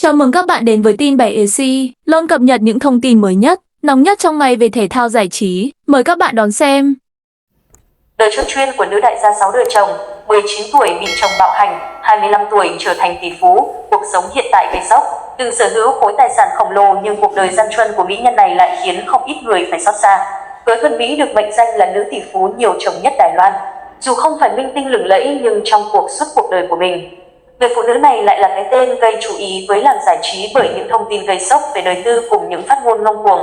Chào mừng các bạn đến với tin 7AC, luôn cập nhật những thông tin mới nhất, nóng nhất trong ngày về thể thao giải trí. Mời các bạn đón xem. Đời chốt chuyên của nữ đại gia 6 đời chồng, 19 tuổi bị chồng bạo hành, 25 tuổi trở thành tỷ phú, cuộc sống hiện tại gây sốc. Từng sở hữu khối tài sản khổng lồ nhưng cuộc đời gian truân của mỹ nhân này lại khiến không ít người phải xót xa. Hứa Thuận Mỹ được mệnh danh là nữ tỷ phú nhiều chồng nhất Đài Loan. Dù không phải minh tinh lừng lẫy nhưng trong suốt cuộc đời của mình, người phụ nữ này lại là cái tên gây chú ý với làng giải trí bởi những thông tin gây sốc về đời tư cùng những phát ngôn ngông cuồng.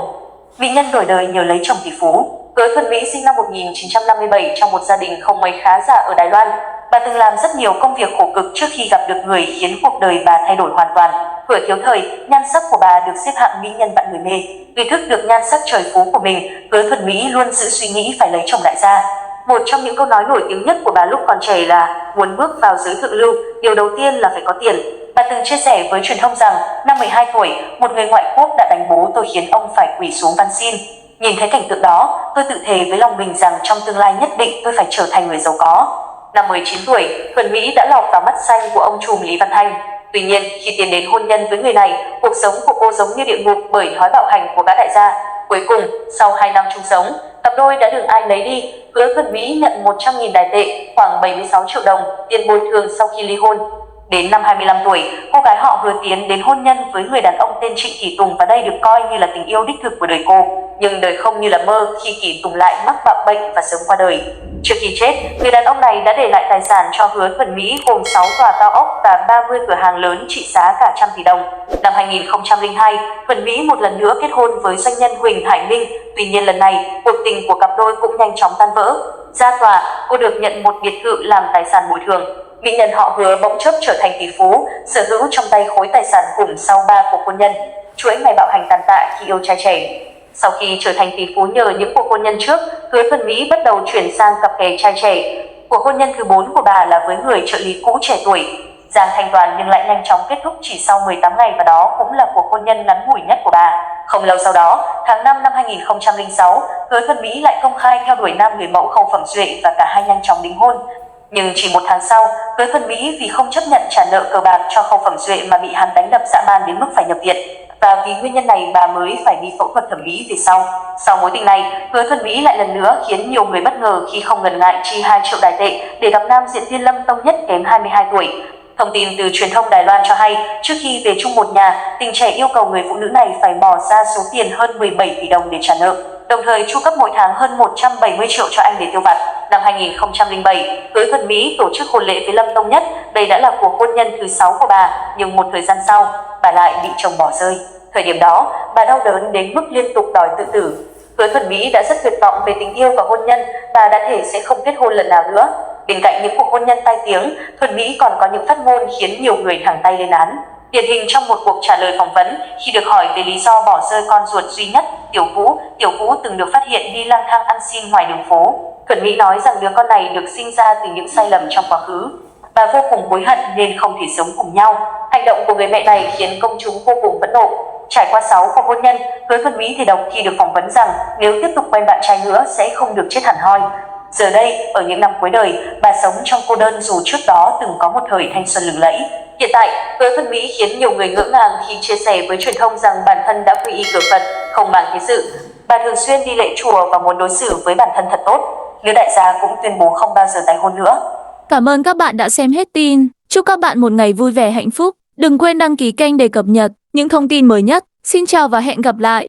Mỹ nhân đổi đời nhờ lấy chồng tỷ phú. Hứa Thuận Mỹ sinh năm 1957 trong một gia đình không mấy khá giả ở Đài Loan. Bà từng làm rất nhiều công việc khổ cực trước khi gặp được người khiến cuộc đời bà thay đổi hoàn toàn. Thuở thiếu thời, nhan sắc của bà được xếp hạng mỹ nhân vạn người mê. Ý thức được nhan sắc trời phú của mình, Hứa Thuận Mỹ luôn giữ suy nghĩ phải lấy chồng đại gia. Một trong những câu nói nổi tiếng nhất của bà lúc còn trẻ là muốn bước vào giới thượng lưu, điều đầu tiên là phải có tiền. Bà từng chia sẻ với truyền thông rằng năm 12 tuổi, một người ngoại quốc đã đánh bố tôi khiến ông phải quỳ xuống van xin. Nhìn thấy cảnh tượng đó, tôi tự thề với lòng mình rằng trong tương lai nhất định tôi phải trở thành người giàu có. Năm 19 tuổi, Thuận Mỹ đã lọt vào mắt xanh của ông trùm Lý Văn Thanh. Tuy nhiên, khi tiến đến hôn nhân với người này, cuộc sống của cô giống như địa ngục bởi thói bạo hành của gã đại gia. Cuối cùng, sau 2 năm chung sống, cặp đôi đã được ai lấy đi. Hứa Thuận Mỹ nhận 100.000 Đài tệ, khoảng 76 triệu đồng, tiền bồi thường sau khi ly hôn. Đến năm 25 tuổi, cô gái họ Hứa tiến đến hôn nhân với người đàn ông tên Trịnh Kỳ Tùng và đây được coi như là tình yêu đích thực của đời cô. Nhưng đời không như là mơ khi Kỳ Tùng lại mắc bạo bệnh và sớm qua đời. Trước khi chết, người đàn ông này đã để lại tài sản cho Hứa Thuận Mỹ gồm 6 tòa cao ốc và 30 cửa hàng lớn trị giá cả trăm tỷ đồng. Năm 2002, Thuận Mỹ một lần nữa kết hôn với doanh nhân Huỳnh Hải Minh. Tuy nhiên lần này, cuộc tình của cặp đôi cũng nhanh chóng tan vỡ. Ra tòa, cô được nhận một biệt thự làm tài sản bồi thường. Mỹ nhân họ Hứa bỗng chốc trở thành tỷ phú, sở hữu trong tay khối tài sản khủng sau 3 cuộc hôn nhân. Chuỗi ngày bạo hành tàn tạ khi yêu trai trẻ. Sau khi trở thành tỷ phú nhờ những cuộc hôn nhân trước, Hứa Thuận Mỹ bắt đầu chuyển sang cặp kè trai trẻ. Cuộc hôn nhân thứ 4 của bà là với người trợ lý cũ trẻ tuổi, Giang Thanh Toàn, nhưng lại nhanh chóng kết thúc chỉ sau 18 ngày và đó cũng là cuộc hôn nhân ngắn ngủi nhất của bà. Không lâu sau đó, tháng 5 năm 2006, Hứa Thuận Mỹ lại công khai theo đuổi nam người mẫu Khâu Phẩm Duệ và cả hai nhanh chóng đính hôn. Nhưng chỉ 1 tháng sau, Hứa Thuận Mỹ vì không chấp nhận trả nợ cờ bạc cho Khâu Phẩm Duệ mà bị hắn đánh đập dã man đến mức phải nhập viện. Và vì nguyên nhân này bà mới phải đi phẫu thuật thẩm mỹ về sau. Sau mối tình này, Hứa Thuận Mỹ lại lần nữa khiến nhiều người bất ngờ khi không ngần ngại chi 2 triệu Đài tệ để gặp nam diễn viên Lâm Tông Nhất kém 22 tuổi. Thông tin từ truyền thông Đài Loan cho hay, trước khi về chung một nhà, tình trẻ yêu cầu người phụ nữ này phải bỏ ra số tiền hơn 17 tỷ đồng để trả nợ, đồng thời chu cấp mỗi tháng hơn 170 triệu cho anh để tiêu vặt. Năm 2007, Hứa Thuận Mỹ tổ chức hôn lễ với Lâm Tông Nhất. Đây đã là cuộc hôn nhân thứ 6 của bà, nhưng một thời gian sau, bà lại bị chồng bỏ rơi. Thời điểm đó, bà đau đớn đến mức liên tục đòi tự tử. Hứa Thuận Mỹ đã rất tuyệt vọng về tình yêu và hôn nhân, bà đã thể sẽ không kết hôn lần nào nữa. Bên cạnh những cuộc hôn nhân tai tiếng, Thuận Mỹ còn có những phát ngôn khiến nhiều người thẳng tay lên án. Điển hình trong một cuộc trả lời phỏng vấn, khi được hỏi về lý do bỏ rơi con ruột duy nhất, Tiểu Vũ từng được phát hiện đi lang thang ăn xin ngoài đường phố. Thuận Mỹ nói rằng đứa con này được sinh ra từ những sai lầm trong quá khứ. Bà vô cùng hối hận nên không thể sống cùng nhau. Hành động của người mẹ này khiến công chúng vô cùng phẫn nộ. Trải qua 6 cuộc hôn nhân, Hứa Thuận Mỹ thì đọc khi được phỏng vấn rằng nếu tiếp tục quen bạn trai nữa sẽ không được chết hẳn hoi. Giờ đây, ở những năm cuối đời, bà sống trong cô đơn dù trước đó từng có một thời thanh xuân lừng lẫy. Hiện tại, Hứa Thuận Mỹ khiến nhiều người ngỡ ngàng khi chia sẻ với truyền thông rằng bản thân đã quy y cửa Phật, không màng thế sự. Bà thường xuyên đi lễ chùa và muốn đối xử với bản thân thật tốt. Nữ đại gia cũng tuyên bố không bao giờ tái hôn nữa. Cảm ơn các bạn đã xem hết tin. Chúc các bạn một ngày vui vẻ hạnh phúc. Đừng quên đăng ký kênh để cập nhật những thông tin mới nhất. Xin chào và hẹn gặp lại.